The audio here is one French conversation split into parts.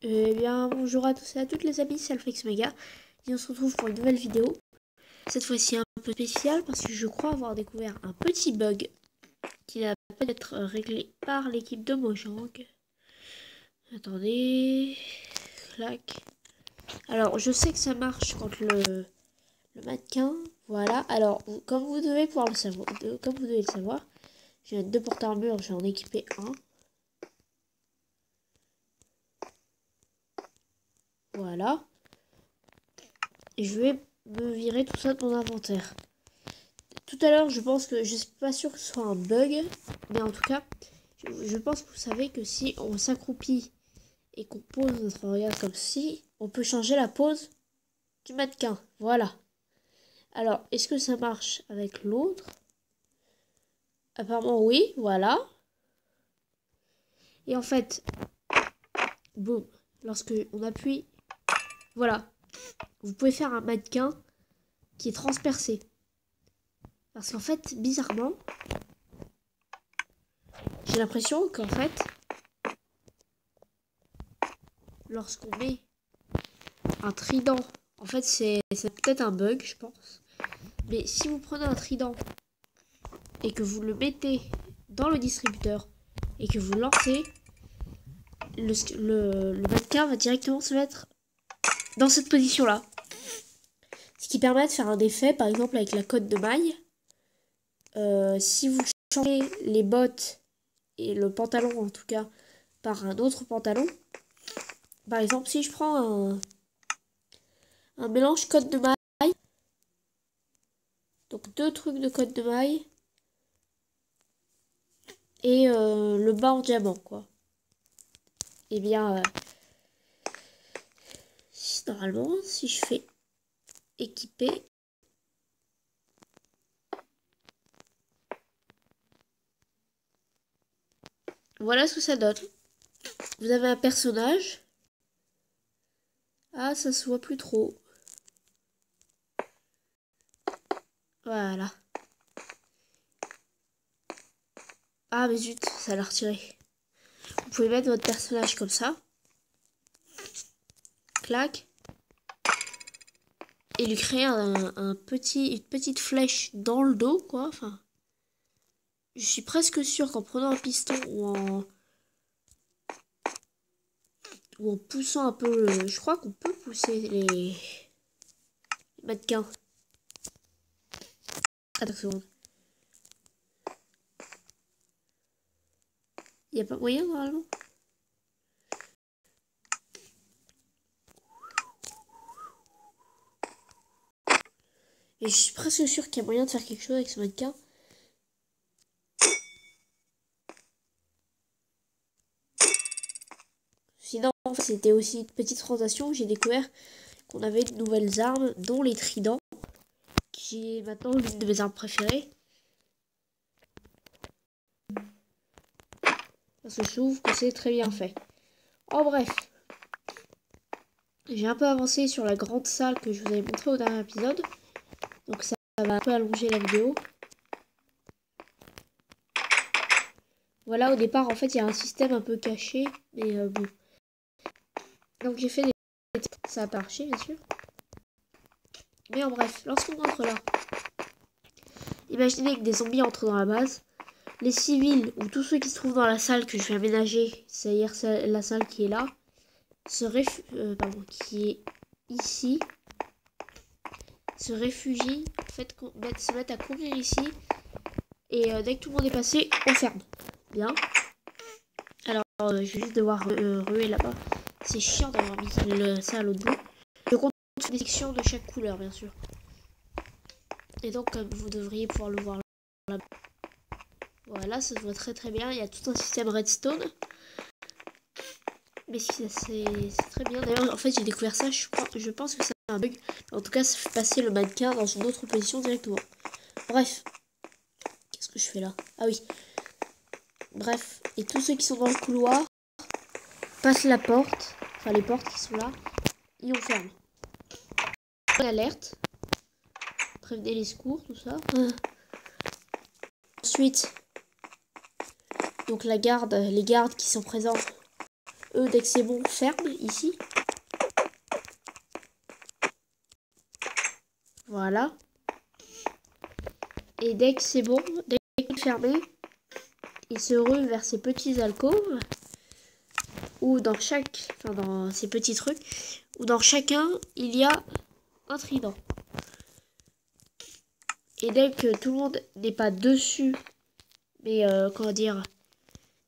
Eh bien, bonjour à tous et à toutes les amis, c'est Alfrex Mega et on se retrouve pour une nouvelle vidéo. Cette fois-ci un peu spéciale parce que je crois avoir découvert un petit bug qui va peut-être réglé par l'équipe de Mojang. Attendez, clac. Alors, je sais que ça marche quand le mannequin, voilà. Alors, comme vous devez pouvoir le savoir, comme vous devez le savoir, j'ai deux porte-armure, j'ai en équipé un. Voilà. Et je vais me virer tout ça de mon inventaire. Tout à l'heure, je pense que je suis pas sûr que ce soit un bug, mais en tout cas, je pense que vous savez que si on s'accroupit et qu'on pose notre regard comme ci, on peut changer la pose du mannequin. Voilà. Alors, est-ce que ça marche avec l'autre? Apparemment, oui. Voilà. Et en fait, boum, lorsque on appuie, voilà, vous pouvez faire un mannequin qui est transpercé. Parce qu'en fait, bizarrement, j'ai l'impression qu'en fait, lorsqu'on met un trident, en fait c'est peut-être un bug je pense, mais si vous prenez un trident et que vous le mettez dans le distributeur et que vous lancez, le mannequin va directement se mettre dans cette position là, ce qui permet de faire un effet par exemple avec la cotte de maille. Si vous changez les bottes et le pantalon en tout cas par un autre pantalon, par exemple si je prends un mélange cotte de maille, donc deux trucs de cotte de maille et le bas en diamant quoi. Et bien normalement si je fais équiper, voilà ce que ça donne. Vous avez un personnage. Ah, ça se voit plus trop. Voilà. Ah mais zut, ça l'a retiré. Vous pouvez mettre votre personnage comme ça. Clac. Et lui créer une petite flèche dans le dos, quoi. Enfin, je suis presque sûre qu'en prenant un piston ou en poussant un peu je crois qu'on peut pousser les mannequins. Attends une seconde. Il n'y a pas moyen normalement. Et je suis presque sûre qu'il y a moyen de faire quelque chose avec ce mannequin. Sinon, c'était aussi une petite présentation où j'ai découvert qu'on avait de nouvelles armes, dont les tridents, qui est maintenant l'une de mes armes préférées. Parce que je trouve que c'est très bien fait. En bref, j'ai un peu avancé sur la grande salle que je vous avais montré au dernier épisode. Donc ça va un peu allonger la vidéo. Voilà, au départ, en fait, il y a un système un peu caché. Mais bon. Donc j'ai fait des... Ça a pas marché, bien sûr. Mais en bref, lorsqu'on entre là, imaginez que des zombies entrent dans la base. Les civils, ou tous ceux qui se trouvent dans la salle que je vais aménager, c'est-à-dire la salle qui est là, qui est ici, se réfugient, en fait, se mettent à courir ici, et dès que tout le monde est passé, on ferme. Bien. Alors, je vais juste devoir ruer là-bas. C'est chiant d'avoir mis ça à l'autre bout. Je compte des sections de chaque couleur, bien sûr. Et donc, comme vous devriez pouvoir le voir là. Voilà, ça se voit très très bien. Il y a tout un système redstone. Mais c'est très bien. D'ailleurs, en fait, j'ai découvert ça. Je pense que c'est un bug. En tout cas, ça fait passer le mannequin dans une autre position directement. Bref. Qu'est-ce que je fais là? Ah oui. Bref. Et tous ceux qui sont dans le couloir passent la porte. Enfin, les portes qui sont là. Et on ferme. Alerte. Prévenez les secours, tout ça. Ensuite, donc les gardes qui sont présents Eux, dès que c'est bon, ferment ici. Voilà. Et dès que c'est bon, dès que c'est fermé, il se rue vers ces petits alcôves. Ou dans chaque... Enfin, dans ces petits trucs. Où dans chacun, il y a un trident. Et dès que tout le monde n'est pas dessus, mais comment dire...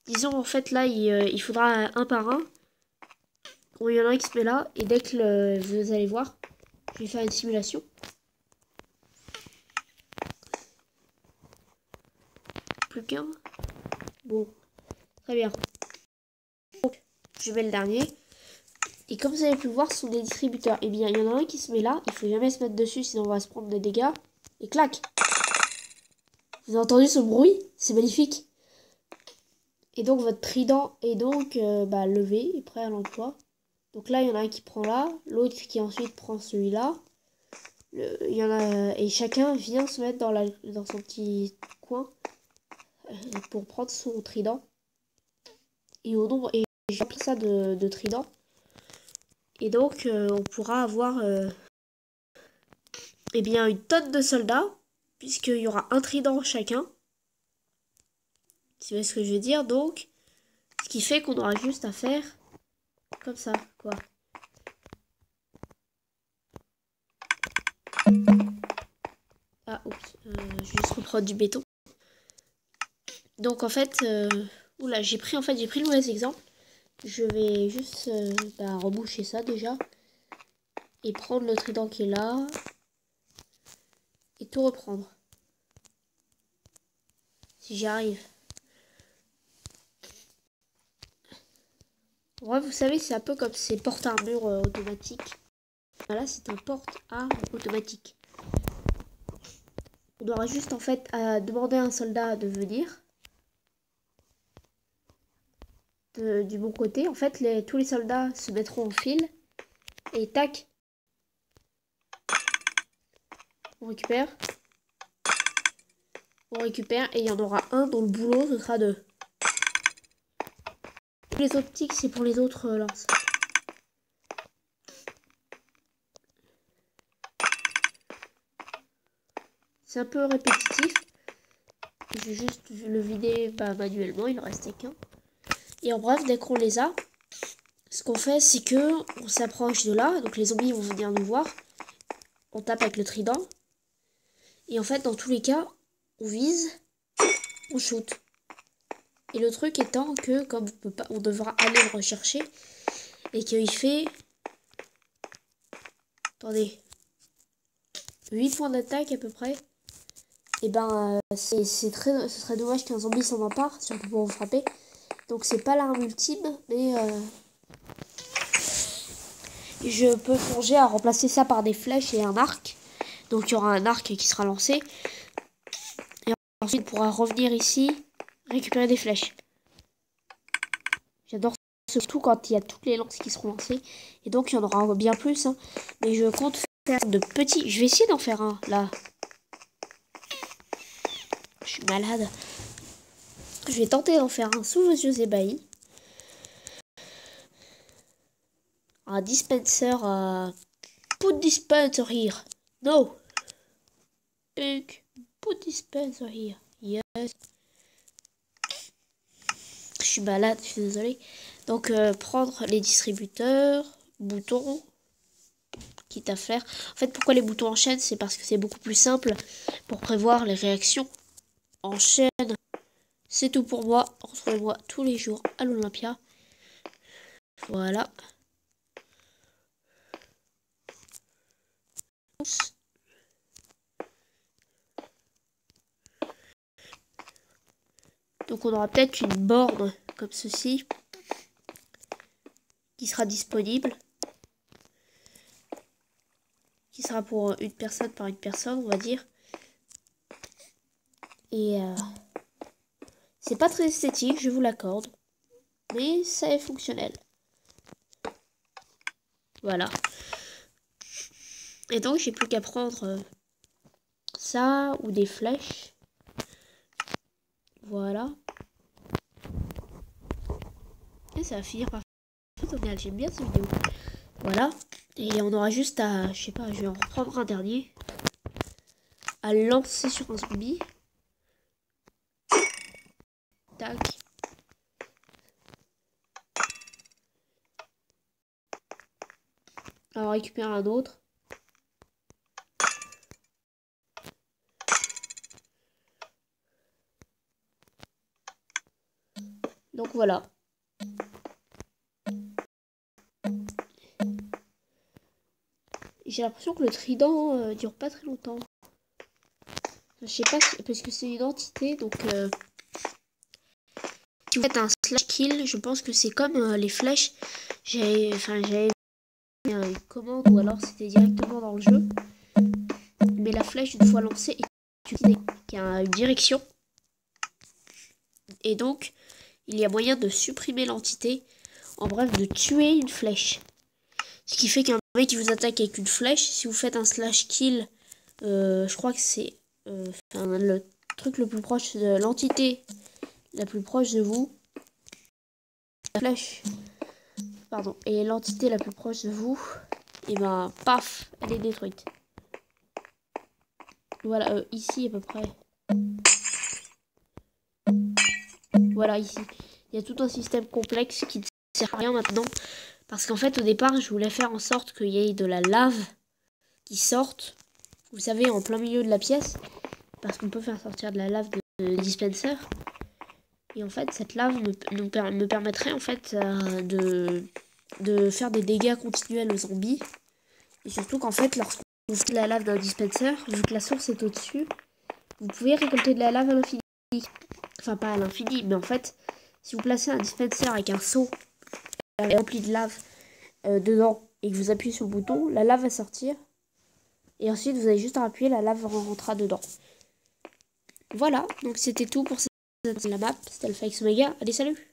Disons, en fait, là, il faudra un par un. Bon, il y en a un qui se met là. Et dès que vous allez voir, je vais faire une simulation. Plus qu'un. Bon, très bien. Donc, je mets le dernier. Et comme vous avez pu voir, ce sont des distributeurs. Eh bien, il y en a un qui se met là. Il faut jamais se mettre dessus, sinon on va se prendre des dégâts. Et clac! Vous avez entendu ce bruit? C'est magnifique. Et donc, votre trident est donc levé et prêt à l'emploi. Donc là, il y en a un qui prend là. L'autre qui ensuite prend celui-là. Il y en a, et chacun vient se mettre dans son petit coin pour prendre son trident. Et au nombre, et j'ai appelé ça de trident. Et donc, on pourra avoir eh bien, une tonne de soldats, puisqu'il y aura un trident chacun. Tu vois ce que je veux dire? Donc, ce qui fait qu'on aura juste à faire comme ça, quoi. Ah, oups, je vais juste reprendre du béton. Donc, en fait, oula, j'ai pris le mauvais exemple. Je vais juste reboucher ça déjà. Et prendre le trident qui est là. Et tout reprendre. Si j'y arrive. Ouais, vous savez, c'est un peu comme ces porte-armures automatiques. Voilà, c'est un porte-arme automatique. On aura juste en fait à demander à un soldat de venir. Du bon côté. En fait, tous les soldats se mettront en file. Et tac. On récupère. On récupère. Et il y en aura un dont le boulot, ce sera de... Les optiques, c'est pour les autres lances. C'est un peu répétitif. Je vais juste le vider manuellement. Il ne restait qu'un. Et en bref, dès qu'on les a, ce qu'on fait, c'est que on s'approche de là. Donc les zombies vont venir nous voir. On tape avec le trident. Et en fait, dans tous les cas, on vise, on shoot. Et le truc étant que, comme on devra aller le rechercher, et qu'il fait... Attendez. 8 points d'attaque à peu près. Et ben, ce serait dommage qu'un zombie s'en empare, si on peut pas vous frapper. Donc c'est pas l'arme ultime, mais... je peux songer à remplacer ça par des flèches et un arc. Donc il y aura un arc qui sera lancé. Et ensuite on pourra revenir ici, récupérer des flèches. J'adore surtout quand il y a toutes les lances qui seront lancées. Et donc il y en aura bien plus. Hein. Mais je compte faire de petits... Je vais essayer d'en faire un, là. Je suis malade. Je vais tenter d'en faire un sous vos yeux ébahis. Un dispenser Put dispenser here. No. Put dispenser here. Yes. Je suis malade, je suis désolée. Donc, prendre les distributeurs, boutons, quitte à faire. En fait, pourquoi les boutons en chaîne? C'est parce que c'est beaucoup plus simple pour prévoir les réactions en chaîne. C'est tout pour moi. Retrouvez-moi tous les jours à l'Olympia. Voilà. Donc on aura peut-être une borne comme ceci qui sera disponible. Qui sera pour une personne par une personne, on va dire. Et c'est pas très esthétique, je vous l'accorde. Mais ça est fonctionnel. Voilà. Et donc j'ai plus qu'à prendre ça ou des flèches. Voilà. Et ça va finir par tutoriel, j'aime bien cette vidéo. Voilà. Et on aura juste à, je sais pas, je vais en reprendre un dernier. À lancer sur un zombie. Tac. Alors récupérer un autre. Donc voilà. J'ai l'impression que le trident dure pas très longtemps. Je sais pas si, parce que c'est une entité, donc si vous faites un slash kill, je pense que c'est comme les flèches. J'avais une commande ou alors c'était directement dans le jeu. Mais la flèche, une fois lancée, est utilisée, qui a une direction. Et donc, il y a moyen de supprimer l'entité. En bref, de tuer une flèche. Ce qui fait qu'un mec qui vous attaque avec une flèche, si vous faites un slash kill, je crois que c'est le truc le plus proche de l'entité la plus proche de vous. La flèche, pardon, et l'entité la plus proche de vous, et ben paf, elle est détruite. Voilà, ici à peu près. Voilà, ici. Il y a tout un système complexe qui ne sert à rien maintenant. Parce qu'en fait, au départ, je voulais faire en sorte qu'il y ait de la lave qui sorte. Vous savez, en plein milieu de la pièce. Parce qu'on peut faire sortir de la lave de dispenser. Et en fait, cette lave me permettrait en fait de faire des dégâts continuels aux zombies. Et surtout qu'en fait, lorsqu'on ouvre la lave d'un dispenser, vu que la source est au-dessus, vous pouvez récolter de la lave à l'infini. Enfin, pas à l'infini, mais en fait, si vous placez un dispenser avec un seau rempli de lave dedans et que vous appuyez sur le bouton, la lave va sortir. Et ensuite, vous avez juste à appuyer, la lave rentrera dedans. Voilà, donc c'était tout pour cette la map. C'était Alpha X Omega. Allez, salut!